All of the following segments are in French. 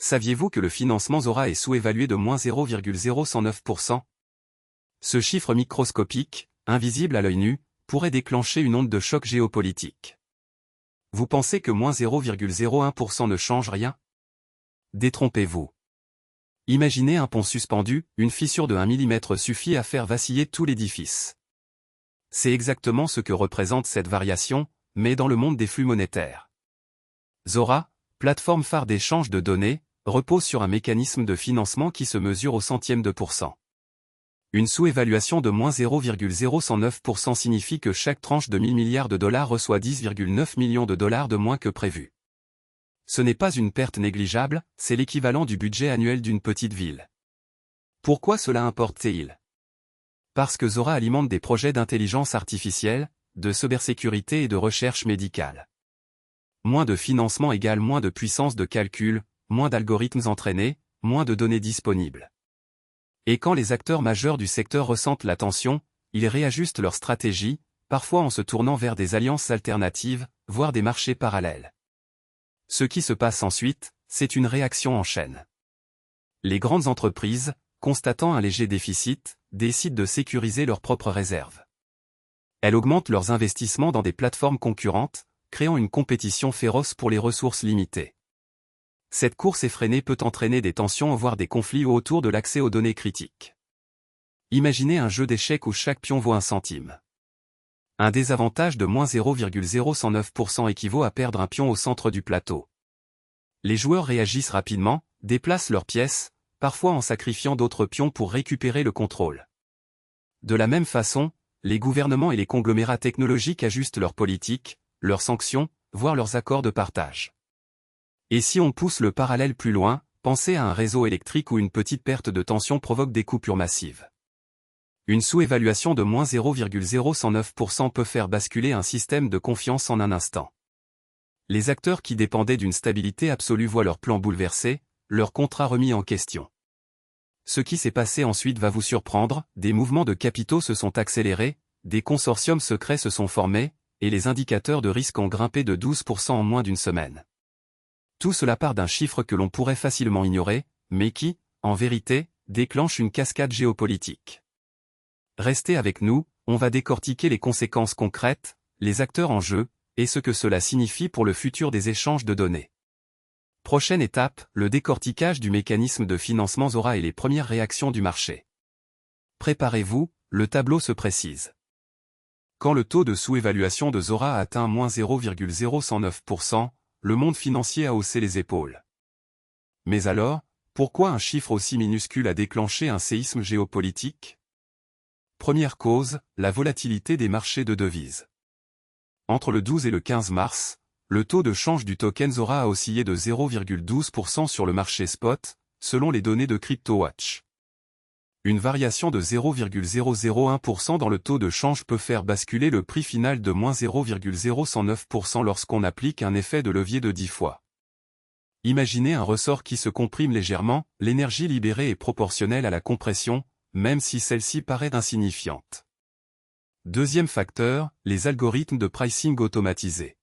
Saviez-vous que le financement Zora est sous-évalué de moins 0,0109%? Ce chiffre microscopique, invisible à l'œil nu, pourrait déclencher une onde de choc géopolitique. Vous pensez que moins 0,01% ne change rien? Détrompez-vous. Imaginez un pont suspendu, une fissure de 1 mm suffit à faire vaciller tout l'édifice. C'est exactement ce que représente cette variation, mais dans le monde des flux monétaires. Zora, plateforme phare d'échange de données, repose sur un mécanisme de financement qui se mesure au centième de pourcent. Une sous-évaluation de moins 0,0109% signifie que chaque tranche de 1000 milliards de dollars reçoit 10,9 millions de dollars de moins que prévu. Ce n'est pas une perte négligeable, c'est l'équivalent du budget annuel d'une petite ville. Pourquoi cela importe-t-il? Parce que Zora alimente des projets d'intelligence artificielle, de cybersécurité et de recherche médicale. Moins de financement égale moins de puissance de calcul, moins d'algorithmes entraînés, moins de données disponibles. Et quand les acteurs majeurs du secteur ressentent la tension, ils réajustent leur stratégie, parfois en se tournant vers des alliances alternatives, voire des marchés parallèles. Ce qui se passe ensuite, c'est une réaction en chaîne. Les grandes entreprises, constatant un léger déficit, décident de sécuriser leurs propres réserves. Elles augmentent leurs investissements dans des plateformes concurrentes, créant une compétition féroce pour les ressources limitées. Cette course effrénée peut entraîner des tensions voire des conflits autour de l'accès aux données critiques. Imaginez un jeu d'échecs où chaque pion vaut 1 centime. Un désavantage de moins 0,0109% équivaut à perdre un pion au centre du plateau. Les joueurs réagissent rapidement, déplacent leurs pièces, parfois en sacrifiant d'autres pions pour récupérer le contrôle. De la même façon, les gouvernements et les conglomérats technologiques ajustent leurs politiques, leurs sanctions, voire leurs accords de partage. Et si on pousse le parallèle plus loin, pensez à un réseau électrique où une petite perte de tension provoque des coupures massives. Une sous-évaluation de moins 0,0109% peut faire basculer un système de confiance en un instant. Les acteurs qui dépendaient d'une stabilité absolue voient leur plan bouleversé, leur contrat remis en question. Ce qui s'est passé ensuite va vous surprendre, des mouvements de capitaux se sont accélérés, des consortiums secrets se sont formés, et les indicateurs de risque ont grimpé de 12% en moins d'une semaine. Tout cela part d'un chiffre que l'on pourrait facilement ignorer, mais qui, en vérité, déclenche une cascade géopolitique. Restez avec nous, on va décortiquer les conséquences concrètes, les acteurs en jeu, et ce que cela signifie pour le futur des échanges de données. Prochaine étape, le décortiquage du mécanisme de financement Zora et les premières réactions du marché. Préparez-vous, le tableau se précise. Quand le taux de sous-évaluation de Zora a atteint moins 0,0109%, le monde financier a haussé les épaules. Mais alors, pourquoi un chiffre aussi minuscule a déclenché un séisme géopolitique? Première cause, la volatilité des marchés de devises. Entre le 12 et le 15 mars, le taux de change du token Zora a oscillé de 0,12% sur le marché spot, selon les données de CryptoWatch. Une variation de 0,001% dans le taux de change peut faire basculer le prix final de moins 0,0109% lorsqu'on applique un effet de levier de 10 fois. Imaginez un ressort qui se comprime légèrement, l'énergie libérée est proportionnelle à la compression, même si celle-ci paraît insignifiante. Deuxième facteur, les algorithmes de pricing automatisés.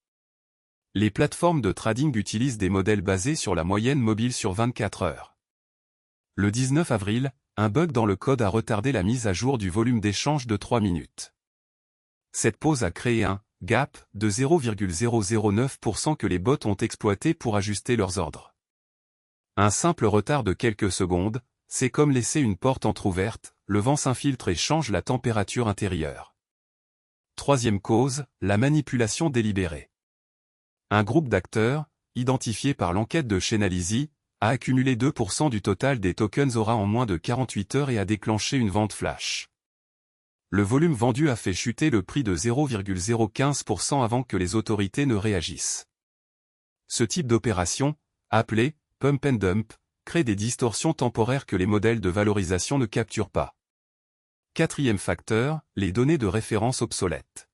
Les plateformes de trading utilisent des modèles basés sur la moyenne mobile sur 24 heures. Le 19 avril, un bug dans le code a retardé la mise à jour du volume d'échange de 3 minutes. Cette pause a créé un « gap » de 0,009% que les bots ont exploité pour ajuster leurs ordres. Un simple retard de quelques secondes, c'est comme laisser une porte entrouverte, le vent s'infiltre et change la température intérieure. Troisième cause, la manipulation délibérée. Un groupe d'acteurs, identifié par l'enquête de Chainalysis, a accumulé 2% du total des tokens Zora en moins de 48 heures et a déclenché une vente flash. Le volume vendu a fait chuter le prix de 0,015% avant que les autorités ne réagissent. Ce type d'opération, appelé « pump and dump », crée des distorsions temporaires que les modèles de valorisation ne capturent pas. Quatrième facteur, les données de référence obsolètes.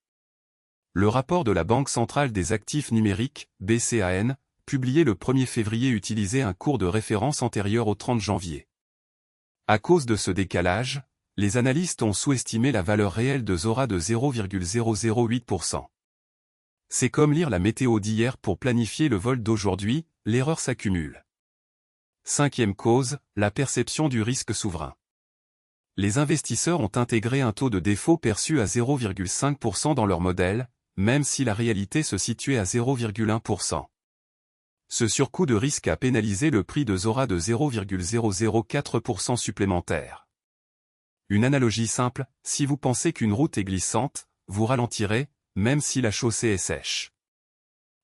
Le rapport de la Banque centrale des actifs numériques, BCAN, publié le 1er février utilisait un cours de référence antérieur au 30 janvier. À cause de ce décalage, les analystes ont sous-estimé la valeur réelle de Zora de 0,008%. C'est comme lire la météo d'hier pour planifier le vol d'aujourd'hui, l'erreur s'accumule. Cinquième cause, la perception du risque souverain. Les investisseurs ont intégré un taux de défaut perçu à 0,5% dans leur modèle, même si la réalité se situait à 0,1%. Ce surcoût de risque a pénalisé le prix de Zora de 0,004% supplémentaire. Une analogie simple, si vous pensez qu'une route est glissante, vous ralentirez, même si la chaussée est sèche.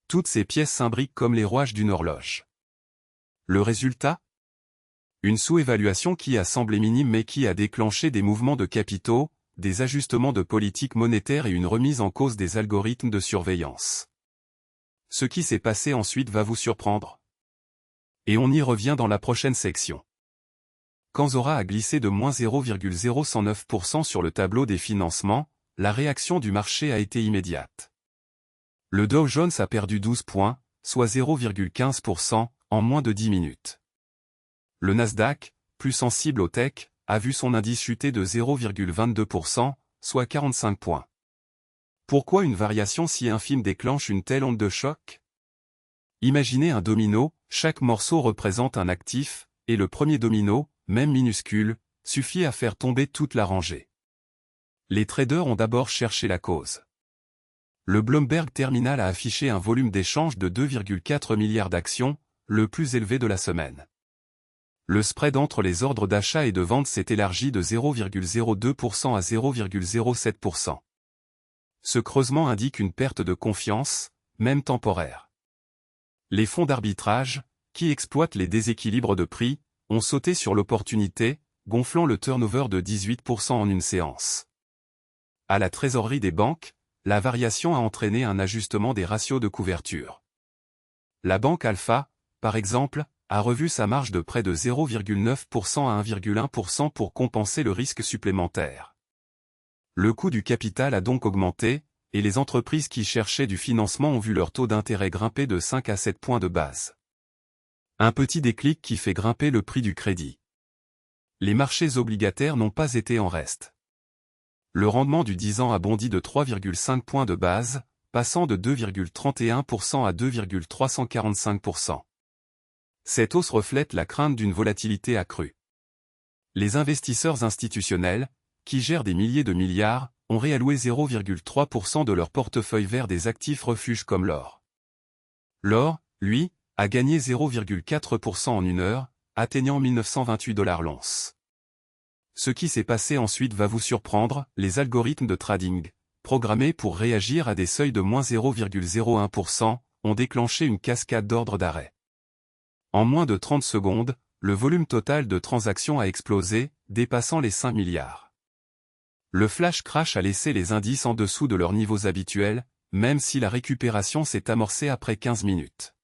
Toutes ces pièces s'imbriquent comme les rouages d'une horloge. Le résultat ? Une sous-évaluation qui a semblé minime mais qui a déclenché des mouvements de capitaux, des ajustements de politique monétaire et une remise en cause des algorithmes de surveillance. Ce qui s'est passé ensuite va vous surprendre. Et on y revient dans la prochaine section. Quand Zora a glissé de moins 0,009% sur le tableau des financements, la réaction du marché a été immédiate. Le Dow Jones a perdu 12 points, soit 0,15%, en moins de 10 minutes. Le Nasdaq, plus sensible aux tech, a vu son indice chuter de 0,22%, soit 45 points. Pourquoi une variation si infime déclenche une telle onde de choc? Imaginez un domino, chaque morceau représente un actif, et le premier domino, même minuscule, suffit à faire tomber toute la rangée. Les traders ont d'abord cherché la cause. Le Bloomberg Terminal a affiché un volume d'échange de 2,4 milliards d'actions, le plus élevé de la semaine. Le spread entre les ordres d'achat et de vente s'est élargi de 0,02% à 0,07%. Ce creusement indique une perte de confiance, même temporaire. Les fonds d'arbitrage, qui exploitent les déséquilibres de prix, ont sauté sur l'opportunité, gonflant le turnover de 18% en une séance. À la trésorerie des banques, la variation a entraîné un ajustement des ratios de couverture. La banque Alpha, par exemple, a revu sa marge de près de 0,9% à 1,1% pour compenser le risque supplémentaire. Le coût du capital a donc augmenté, et les entreprises qui cherchaient du financement ont vu leur taux d'intérêt grimper de 5 à 7 points de base. Un petit déclic qui fait grimper le prix du crédit. Les marchés obligataires n'ont pas été en reste. Le rendement du 10 ans a bondi de 3,5 points de base, passant de 2,31% à 2,345%. Cette hausse reflète la crainte d'une volatilité accrue. Les investisseurs institutionnels, qui gèrent des milliers de milliards, ont réalloué 0,3% de leur portefeuille vers des actifs refuges comme l'or. L'or, lui, a gagné 0,4% en une heure, atteignant 1928 $ l'once. Ce qui s'est passé ensuite va vous surprendre, les algorithmes de trading, programmés pour réagir à des seuils de moins 0,01%, ont déclenché une cascade d'ordres d'arrêt. En moins de 30 secondes, le volume total de transactions a explosé, dépassant les 5 milliards. Le flash crash a laissé les indices en dessous de leurs niveaux habituels, même si la récupération s'est amorcée après 15 minutes.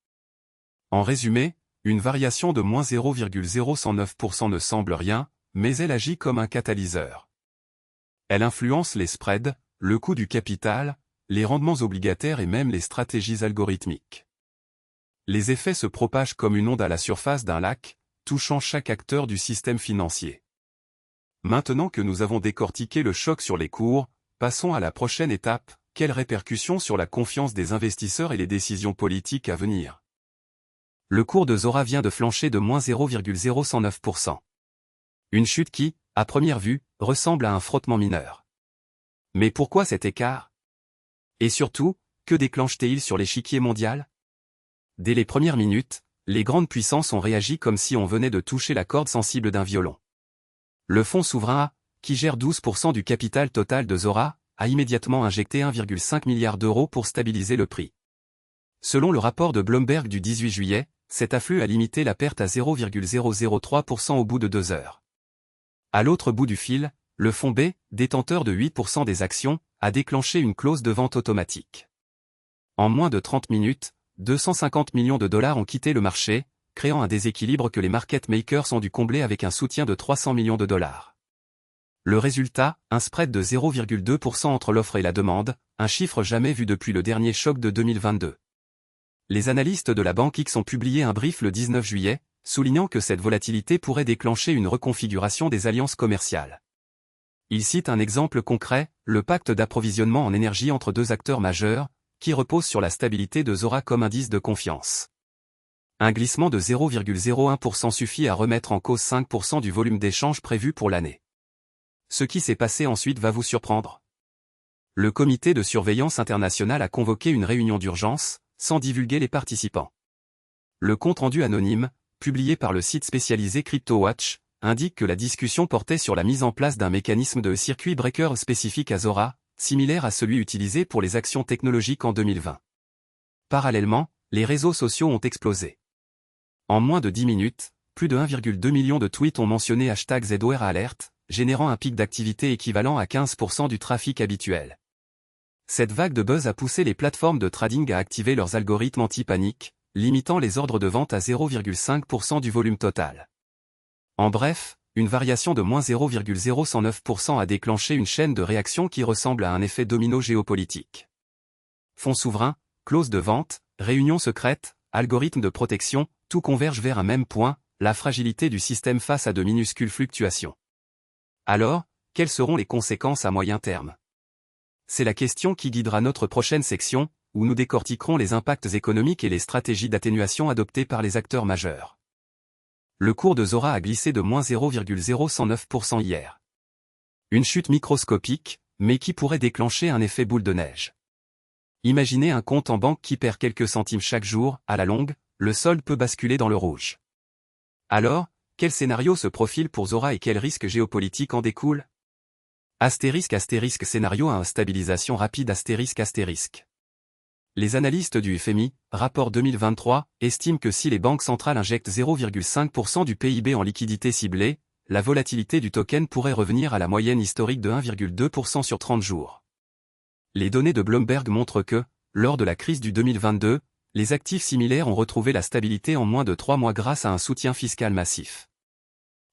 En résumé, une variation de moins 0,009% ne semble rien, mais elle agit comme un catalyseur. Elle influence les spreads, le coût du capital, les rendements obligataires et même les stratégies algorithmiques. Les effets se propagent comme une onde à la surface d'un lac, touchant chaque acteur du système financier. Maintenant que nous avons décortiqué le choc sur les cours, passons à la prochaine étape, quelles répercussions sur la confiance des investisseurs et les décisions politiques à venir. Le cours de Zora vient de flancher de moins 0,009%. Une chute qui, à première vue, ressemble à un frottement mineur. Mais pourquoi cet écart? Et surtout, que déclenche-t-il sur l'échiquier mondial? Dès les premières minutes, les grandes puissances ont réagi comme si on venait de toucher la corde sensible d'un violon. Le fonds souverain A, qui gère 12% du capital total de Zora, a immédiatement injecté 1,5 milliard d'euros pour stabiliser le prix. Selon le rapport de Bloomberg du 18 juillet, cet afflux a limité la perte à 0,003% au bout de 2 heures. À l'autre bout du fil, le fonds B, détenteur de 8% des actions, a déclenché une clause de vente automatique. En moins de 30 minutes, 250 millions de dollars ont quitté le marché, créant un déséquilibre que les market makers ont dû combler avec un soutien de 300 millions de dollars. Le résultat, un spread de 0,2% entre l'offre et la demande, un chiffre jamais vu depuis le dernier choc de 2022. Les analystes de la banque X ont publié un brief le 19 juillet, soulignant que cette volatilité pourrait déclencher une reconfiguration des alliances commerciales. Ils citent un exemple concret, le pacte d'approvisionnement en énergie entre deux acteurs majeurs, qui repose sur la stabilité de Zora comme indice de confiance. Un glissement de 0,01% suffit à remettre en cause 5% du volume d'échange prévu pour l'année. Ce qui s'est passé ensuite va vous surprendre. Le comité de surveillance international a convoqué une réunion d'urgence, sans divulguer les participants. Le compte-rendu anonyme, publié par le site spécialisé CryptoWatch, indique que la discussion portait sur la mise en place d'un mécanisme de circuit breaker spécifique à Zora, similaire à celui utilisé pour les actions technologiques en 2020. Parallèlement, les réseaux sociaux ont explosé. En moins de 10 minutes, plus de 1,2 million de tweets ont mentionné #ZORAlert, générant un pic d'activité équivalent à 15% du trafic habituel. Cette vague de buzz a poussé les plateformes de trading à activer leurs algorithmes anti-panique, limitant les ordres de vente à 0,5% du volume total. En bref, une variation de moins 0,009% a déclenché une chaîne de réactions qui ressemble à un effet domino géopolitique. Fonds souverains, clauses de vente, réunions secrètes, algorithmes de protection, tout converge vers un même point, la fragilité du système face à de minuscules fluctuations. Alors, quelles seront les conséquences à moyen terme? C'est la question qui guidera notre prochaine section, où nous décortiquerons les impacts économiques et les stratégies d'atténuation adoptées par les acteurs majeurs. Le cours de Zora a glissé de moins 0,009% hier. Une chute microscopique, mais qui pourrait déclencher un effet boule de neige. Imaginez un compte en banque qui perd quelques centimes chaque jour, à la longue, le solde peut basculer dans le rouge. Alors, quel scénario se profile pour Zora et quels risques géopolitiques en découlent? Scénario à instabilisation rapide ***. Les analystes du FMI, rapport 2023, estiment que si les banques centrales injectent 0,5% du PIB en liquidité ciblée, la volatilité du token pourrait revenir à la moyenne historique de 1,2% sur 30 jours. Les données de Bloomberg montrent que, lors de la crise du 2022, les actifs similaires ont retrouvé la stabilité en moins de 3 mois grâce à un soutien fiscal massif.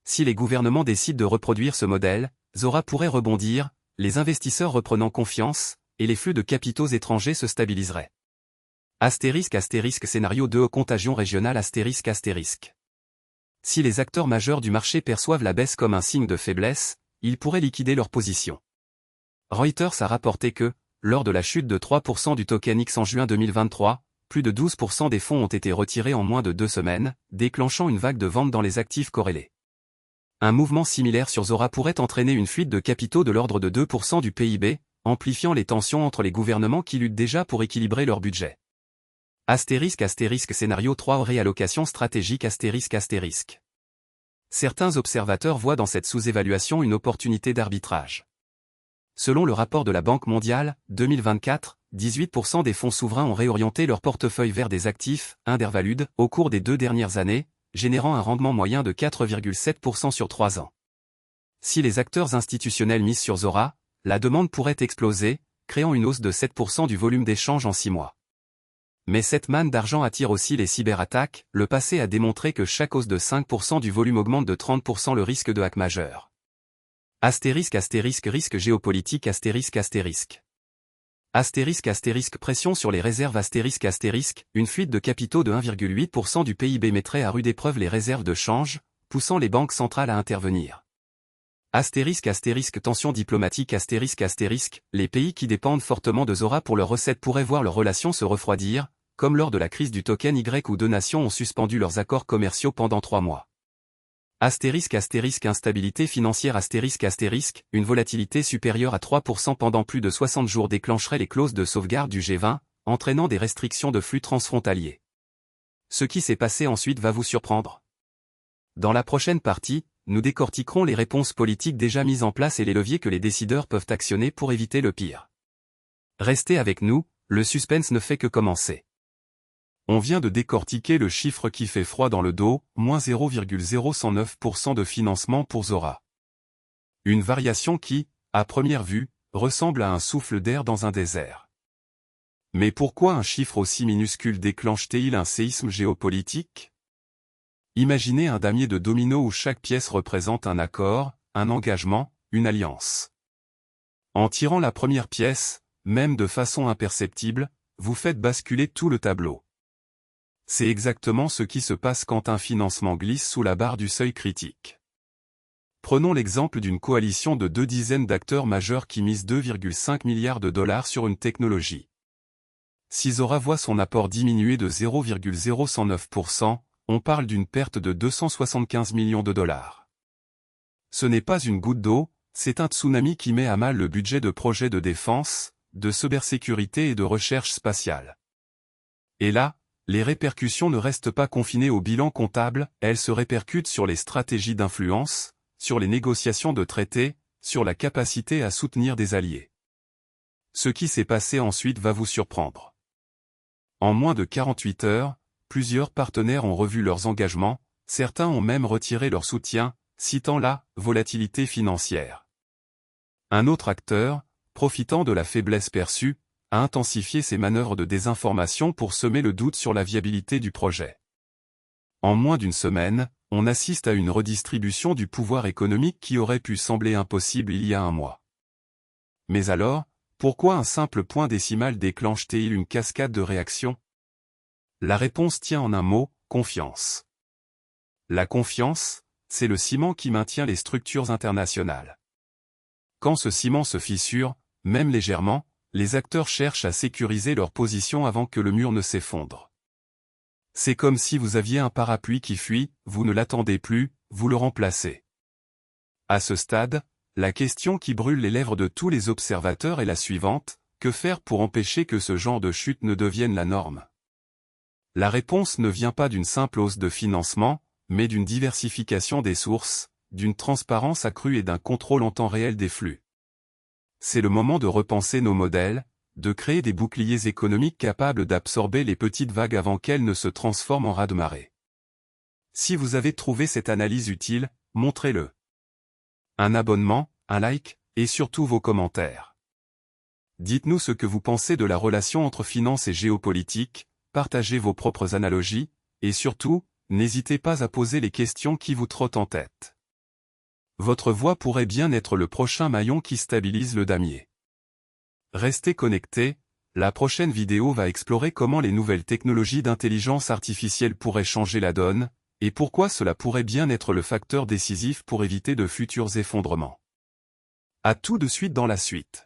Si les gouvernements décident de reproduire ce modèle, Zora pourrait rebondir, les investisseurs reprenant confiance, et les flux de capitaux étrangers se stabiliseraient. Scénario 2 contagion régionale Si les acteurs majeurs du marché perçoivent la baisse comme un signe de faiblesse, ils pourraient liquider leur position. Reuters a rapporté que, lors de la chute de 3% du token X en juin 2023, plus de 12% des fonds ont été retirés en moins de 2 semaines, déclenchant une vague de vente dans les actifs corrélés. Un mouvement similaire sur Zora pourrait entraîner une fuite de capitaux de l'ordre de 2% du PIB, amplifiant les tensions entre les gouvernements qui luttent déjà pour équilibrer leur budget. Scénario 3 réallocation stratégique Certains observateurs voient dans cette sous-évaluation une opportunité d'arbitrage. Selon le rapport de la Banque mondiale, 2024, 18% des fonds souverains ont réorienté leur portefeuille vers des actifs, undervalued, au cours des 2 dernières années, générant un rendement moyen de 4,7% sur 3 ans. Si les acteurs institutionnels misent sur Zora, la demande pourrait exploser, créant une hausse de 7% du volume d'échange en 6 mois. Mais cette manne d'argent attire aussi les cyberattaques, le passé a démontré que chaque hausse de 5% du volume augmente de 30% le risque de hack majeur. Risque géopolitique pression sur les réserves une fuite de capitaux de 1,8% du PIB mettrait à rude épreuve les réserves de change, poussant les banques centrales à intervenir. Tension diplomatique les pays qui dépendent fortement de Zora pour leurs recettes pourraient voir leurs relations se refroidir, comme lors de la crise du token Y où 2 nations ont suspendu leurs accords commerciaux pendant 3 mois. Instabilité financière une volatilité supérieure à 3% pendant plus de 60 jours déclencherait les clauses de sauvegarde du G20, entraînant des restrictions de flux transfrontaliers. Ce qui s'est passé ensuite va vous surprendre. Dans la prochaine partie, nous décortiquerons les réponses politiques déjà mises en place et les leviers que les décideurs peuvent actionner pour éviter le pire. Restez avec nous, le suspense ne fait que commencer. On vient de décortiquer le chiffre qui fait froid dans le dos, moins 0,009% de financement pour Zora. Une variation qui, à première vue, ressemble à un souffle d'air dans un désert. Mais pourquoi un chiffre aussi minuscule déclenche-t-il un séisme géopolitique? Imaginez un damier de dominos où chaque pièce représente un accord, un engagement, une alliance. En tirant la première pièce, même de façon imperceptible, vous faites basculer tout le tableau. C'est exactement ce qui se passe quand un financement glisse sous la barre du seuil critique. Prenons l'exemple d'une coalition de 2 dizaines d'acteurs majeurs qui misent 2,5 milliards de dollars sur une technologie. Si Zora voit son apport diminuer de 0,0109%, on parle d'une perte de 275 millions de dollars. Ce n'est pas une goutte d'eau, c'est un tsunami qui met à mal le budget de projets de défense, de cybersécurité et de recherche spatiale. Et là, les répercussions ne restent pas confinées au bilan comptable, elles se répercutent sur les stratégies d'influence, sur les négociations de traités, sur la capacité à soutenir des alliés. Ce qui s'est passé ensuite va vous surprendre. En moins de 48 heures, plusieurs partenaires ont revu leurs engagements, certains ont même retiré leur soutien, citant la « volatilité financière ». Un autre acteur, profitant de la faiblesse perçue, a intensifié ses manœuvres de désinformation pour semer le doute sur la viabilité du projet. En moins d'une semaine, on assiste à une redistribution du pouvoir économique qui aurait pu sembler impossible il y a un mois. Mais alors, pourquoi un simple point décimal déclenche-t-il une cascade de réactions? La réponse tient en un mot, confiance. La confiance, c'est le ciment qui maintient les structures internationales. Quand ce ciment se fissure, même légèrement, les acteurs cherchent à sécuriser leur position avant que le mur ne s'effondre. C'est comme si vous aviez un parapluie qui fuit, vous ne l'attendez plus, vous le remplacez. À ce stade, la question qui brûle les lèvres de tous les observateurs est la suivante: que faire pour empêcher que ce genre de chute ne devienne la norme? La réponse ne vient pas d'une simple hausse de financement, mais d'une diversification des sources, d'une transparence accrue et d'un contrôle en temps réel des flux. C'est le moment de repenser nos modèles, de créer des boucliers économiques capables d'absorber les petites vagues avant qu'elles ne se transforment en raz-de-marée. Si vous avez trouvé cette analyse utile, montrez-le. Un abonnement, un like, et surtout vos commentaires. Dites-nous ce que vous pensez de la relation entre finance et géopolitique, partagez vos propres analogies, et surtout, n'hésitez pas à poser les questions qui vous trottent en tête. Votre voix pourrait bien être le prochain maillon qui stabilise le damier. Restez connectés, la prochaine vidéo va explorer comment les nouvelles technologies d'intelligence artificielle pourraient changer la donne, et pourquoi cela pourrait bien être le facteur décisif pour éviter de futurs effondrements. À tout de suite dans la suite.